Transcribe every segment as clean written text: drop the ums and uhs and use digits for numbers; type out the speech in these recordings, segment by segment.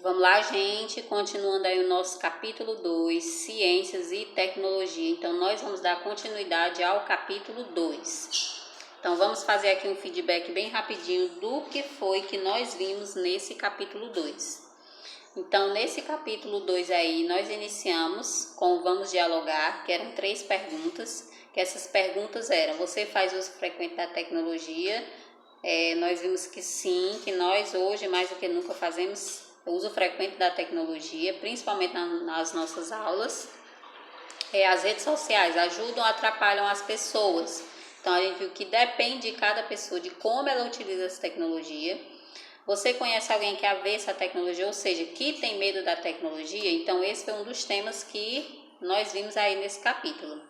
Vamos lá, gente, continuando aí o nosso capítulo 2, Ciências e Tecnologia. Então, nós vamos dar continuidade ao capítulo 2. Então, vamos fazer aqui um feedback bem rapidinho do que foi que nós vimos nesse capítulo 2. Então, nesse capítulo 2 aí, nós iniciamos com Vamos Dialogar, que eram 3 perguntas, que essas perguntas eram: você faz uso frequente da tecnologia? Nós vimos que sim, que nós hoje, mais do que nunca, fazemos uso frequente da tecnologia, principalmente nas nossas aulas. As redes sociais ajudam ou atrapalham as pessoas. Então, a gente viu que depende de cada pessoa, de como ela utiliza essa tecnologia. Você conhece alguém que é avesso à tecnologia, ou seja, que tem medo da tecnologia? Então, esse foi um dos temas que nós vimos aí nesse capítulo.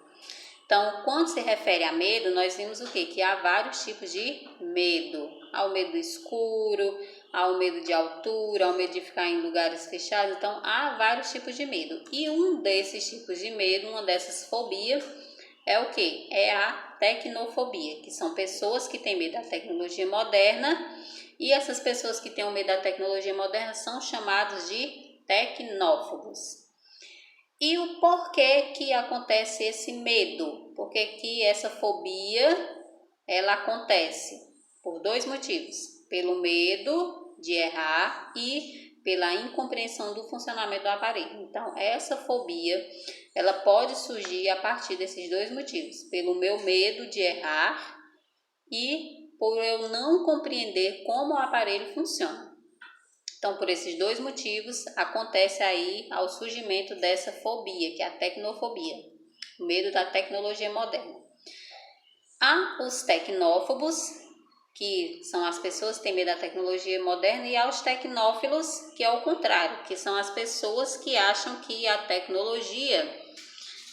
Então, quando se refere a medo, nós vimos o quê? Que há vários tipos de medo. Há o medo do escuro, há o medo de altura, há o medo de ficar em lugares fechados. Então, há vários tipos de medo. E um desses tipos de medo, uma dessas fobias, é o quê? É a tecnofobia, que são pessoas que têm medo da tecnologia moderna. E essas pessoas que têm medo da tecnologia moderna são chamadas de tecnófobos. E o porquê que acontece esse medo? Por que essa fobia ela acontece? Por 2 motivos. Pelo medo de errar e pela incompreensão do funcionamento do aparelho. Então, essa fobia ela pode surgir a partir desses 2 motivos. Pelo meu medo de errar e por eu não compreender como o aparelho funciona. Então, por esses 2 motivos, acontece aí ao surgimento dessa fobia, que é a tecnofobia, o medo da tecnologia moderna. Há os tecnófobos, que são as pessoas que têm medo da tecnologia moderna, e há os tecnófilos, que é o contrário, que são as pessoas que acham que a tecnologia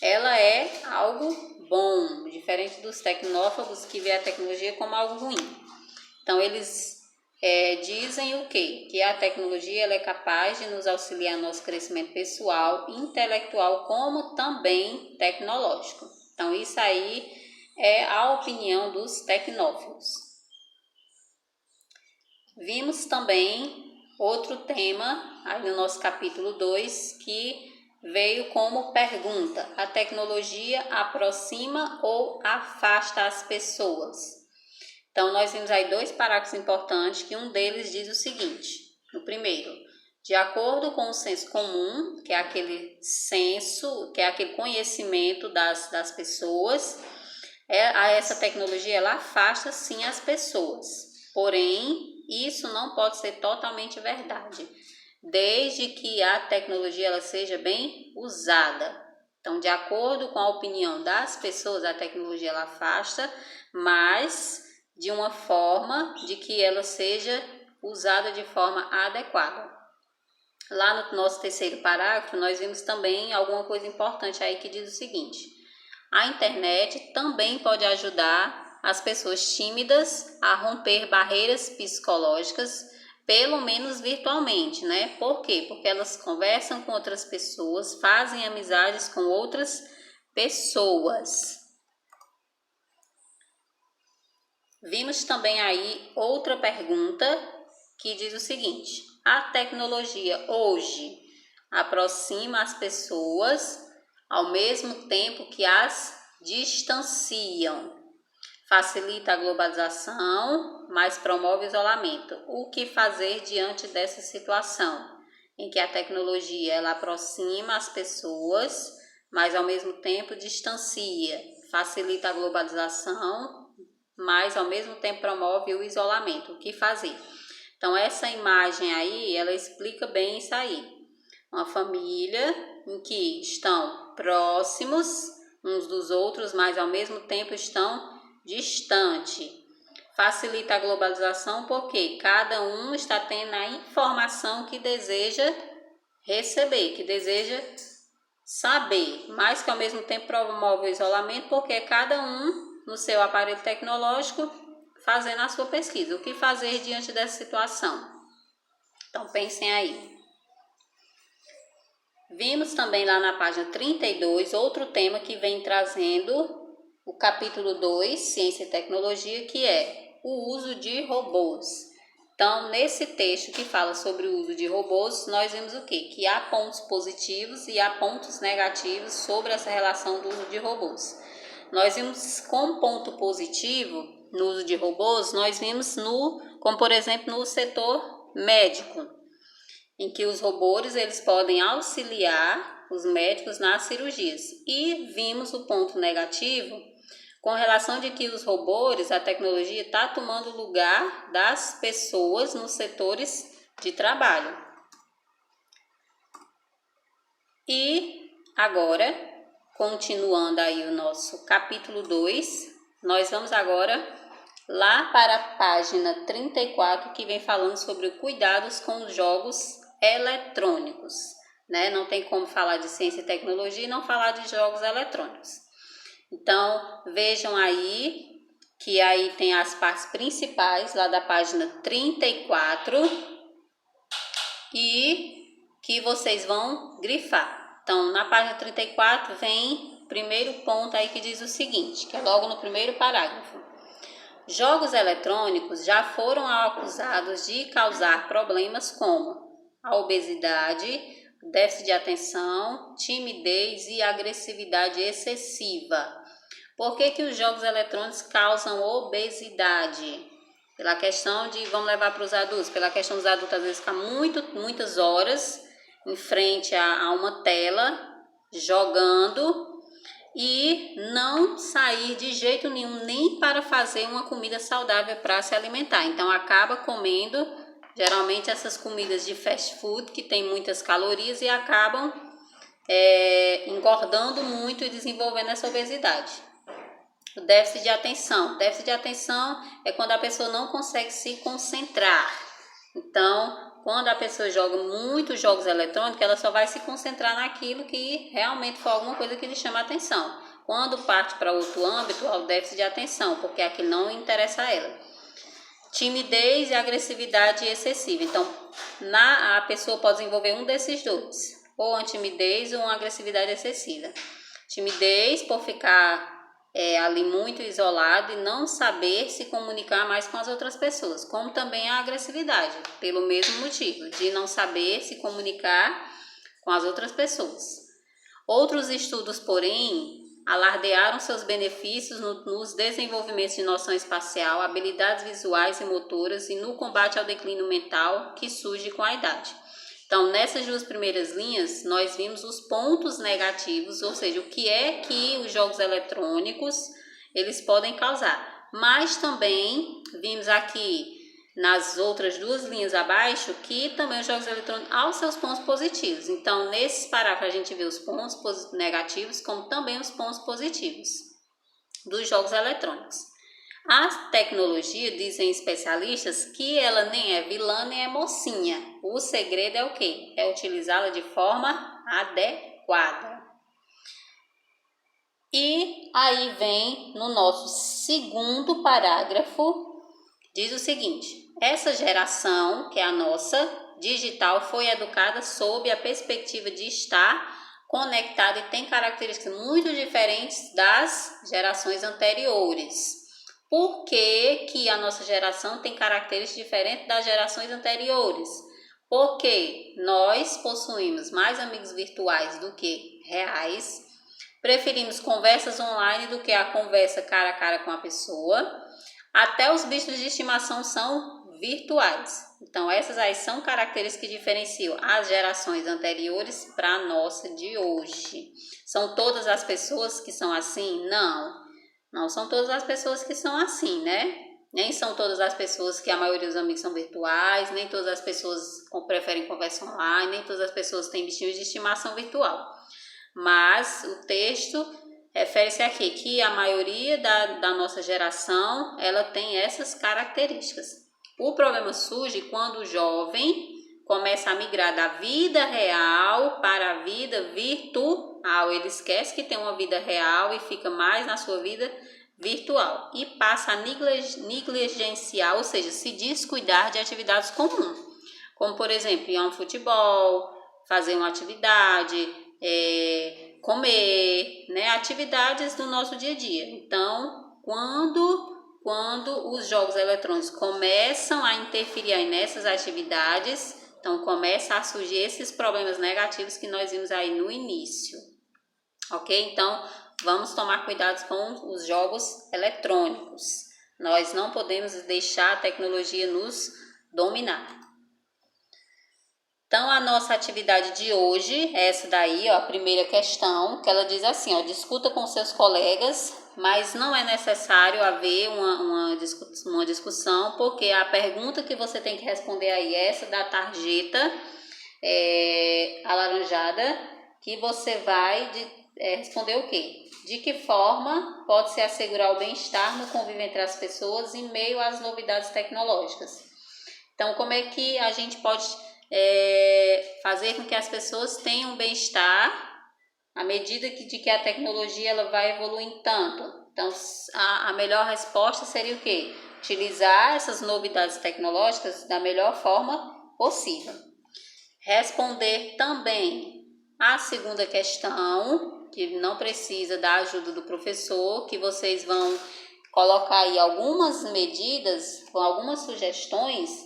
ela é algo bom, diferente dos tecnófobos que vê a tecnologia como algo ruim. Então, eles dizem o quê? Que a tecnologia ela é capaz de nos auxiliar no nosso crescimento pessoal, intelectual, como também tecnológico. Então, isso aí é a opinião dos tecnófilos. Vimos também outro tema aí no nosso capítulo 2, que veio como pergunta: a tecnologia aproxima ou afasta as pessoas? Então, nós vimos aí 2 parágrafos importantes, que um deles diz o seguinte: no primeiro, de acordo com o senso comum, que é aquele senso, que é aquele conhecimento das pessoas, essa tecnologia ela afasta sim as pessoas. Porém, isso não pode ser totalmente verdade, desde que a tecnologia ela seja bem usada. Então, de acordo com a opinião das pessoas, a tecnologia ela afasta, mas de uma forma de que ela seja usada de forma adequada. Lá no nosso 3º parágrafo, nós vimos também alguma coisa importante aí que diz o seguinte: a internet também pode ajudar as pessoas tímidas a romper barreiras psicológicas, pelo menos virtualmente, né? Por quê? Porque elas conversam com outras pessoas, fazem amizades com outras pessoas. Vimos também aí outra pergunta que diz o seguinte: a tecnologia hoje aproxima as pessoas ao mesmo tempo que as distanciam, facilita a globalização, mas promove o isolamento. O que fazer diante dessa situação em que a tecnologia ela aproxima as pessoas, mas ao mesmo tempo distancia, facilita a globalização, mas ao mesmo tempo promove o isolamento? O que fazer? Então, essa imagem aí, ela explica bem isso aí. Uma família em que estão próximos uns dos outros, mas ao mesmo tempo estão distantes. Facilita a globalização porque cada um está tendo a informação que deseja receber, que deseja saber, mas que ao mesmo tempo promove o isolamento porque cada um no seu aparelho tecnológico fazendo a sua pesquisa. O que fazer diante dessa situação? Então pensem aí. Vimos também lá na página 32 outro tema que vem trazendo o capítulo 2, Ciência e Tecnologia, que é o uso de robôs. Então, nesse texto que fala sobre o uso de robôs, nós vimos o quê? Que há pontos positivos e há pontos negativos sobre essa relação do uso de robôs. Nós vimos como ponto positivo no uso de robôs, nós vimos como por exemplo no setor médico, em que os robôs eles podem auxiliar os médicos nas cirurgias. E vimos o ponto negativo com relação de que os robôs, a tecnologia está tomando o lugar das pessoas nos setores de trabalho. E agora, continuando aí o nosso capítulo 2, nós vamos agora lá para a página 34, que vem falando sobre cuidados com os jogos eletrônicos, né? Não tem como falar de ciência e tecnologia e não falar de jogos eletrônicos. Então, vejam aí que aí tem as partes principais lá da página 34 e que vocês vão grifar. Então, na página 34 vem o primeiro ponto aí que diz o seguinte, que é logo no primeiro parágrafo. Jogos eletrônicos já foram acusados de causar problemas como a obesidade, déficit de atenção, timidez e agressividade excessiva. Por que os jogos eletrônicos causam obesidade? Pela questão de, vamos levar para os adultos, pela questão dos adultos às vezes ficar muitas horas em frente a uma tela, jogando e não sair de jeito nenhum nem para fazer uma comida saudável para se alimentar. Então acaba comendo geralmente essas comidas de fast food que tem muitas calorias e acabam engordando muito e desenvolvendo essa obesidade. O déficit de atenção. O déficit de atenção é quando a pessoa não consegue se concentrar. Então, quando a pessoa joga muitos jogos eletrônicos, ela só vai se concentrar naquilo que realmente for alguma coisa que lhe chama a atenção. Quando parte para outro âmbito, é o déficit de atenção, porque aquilo não interessa a ela. Timidez e agressividade excessiva. Então, a pessoa pode desenvolver um desses dois, ou uma timidez ou uma agressividade excessiva. Timidez por ficar ali muito isolado e não saber se comunicar mais com as outras pessoas, como também a agressividade, pelo mesmo motivo, de não saber se comunicar com as outras pessoas. Outros estudos, porém, alardearam seus benefícios nos desenvolvimentos de noção espacial, habilidades visuais e motoras e no combate ao declínio mental que surge com a idade. Então, nessas duas primeiras linhas, nós vimos os pontos negativos, ou seja, o que é que os jogos eletrônicos eles podem causar. Mas também vimos aqui nas outras duas linhas abaixo que também os jogos eletrônicos há os seus pontos positivos. Então, nesses parágrafos a gente vê os pontos negativos como também os pontos positivos dos jogos eletrônicos. A tecnologia, dizem especialistas, que ela nem é vilã nem é mocinha. O segredo é o quê? É utilizá-la de forma adequada. E aí vem no nosso segundo parágrafo, diz o seguinte: essa geração, que é a nossa, digital, foi educada sob a perspectiva de estar conectada e tem características muito diferentes das gerações anteriores. Por que a nossa geração tem características diferentes das gerações anteriores? Porque nós possuímos mais amigos virtuais do que reais, preferimos conversas online do que a conversa cara a cara com a pessoa, até os bichos de estimação são virtuais. Então essas aí são características que diferenciam as gerações anteriores para a nossa de hoje. São todas as pessoas que são assim? Não são todas as pessoas que são assim, né? Nem são todas as pessoas que a maioria dos amigos são virtuais, nem todas as pessoas preferem conversa online, nem todas as pessoas têm bichinhos de estimação virtual. Mas o texto refere-se aqui que a maioria da nossa geração, ela tem essas características. O problema surge quando o jovem começa a migrar da vida real para a vida virtual. Ele esquece que tem uma vida real e fica mais na sua vida virtual. E passa a negligenciar, ou seja, se descuidar de atividades comuns. Como, por exemplo, ir a um futebol, fazer uma atividade, comer, né? Atividades do nosso dia a dia. Então, quando quando os jogos eletrônicos começam a interferir aí nessas atividades, então começa a surgir esses problemas negativos que nós vimos aí no início, ok? Então, vamos tomar cuidado com os jogos eletrônicos. Nós não podemos deixar a tecnologia nos dominar. Então, a nossa atividade de hoje é essa daí, ó, a primeira questão, que ela diz assim, ó, discuta com seus colegas, mas não é necessário haver uma discussão, porque a pergunta que você tem que responder aí é essa da tarjeta alaranjada, que você vai responder o quê? De que forma pode-se assegurar o bem-estar no convívio entre as pessoas em meio às novidades tecnológicas? Então, como é que a gente pode fazer com que as pessoas tenham bem-estar à medida de que a tecnologia ela vai evoluindo tanto? Então, a melhor resposta seria o quê? Utilizar essas novidades tecnológicas da melhor forma possível. Responder também a segunda questão, que não precisa da ajuda do professor, que vocês vão colocar aí algumas medidas, com algumas sugestões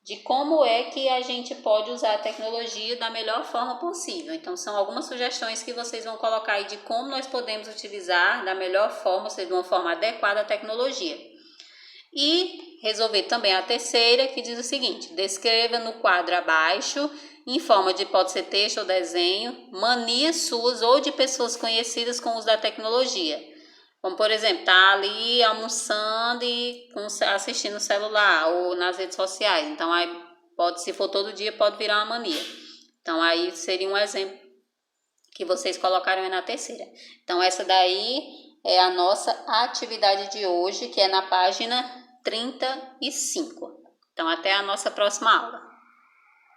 de como é que a gente pode usar a tecnologia da melhor forma possível. Então, são algumas sugestões que vocês vão colocar aí de como nós podemos utilizar da melhor forma, ou seja, de uma forma adequada a tecnologia. E resolver também a terceira, que diz o seguinte: descreva no quadro abaixo, em forma de pode ser texto ou desenho, manias suas ou de pessoas conhecidas com o uso da tecnologia. Como, por exemplo, tá ali almoçando e assistindo no celular ou nas redes sociais. Então, aí se for todo dia, pode virar uma mania. Então, aí seria um exemplo que vocês colocaram aí na terceira. Então, essa daí é a nossa atividade de hoje, que é na página 35. Então, até a nossa próxima aula.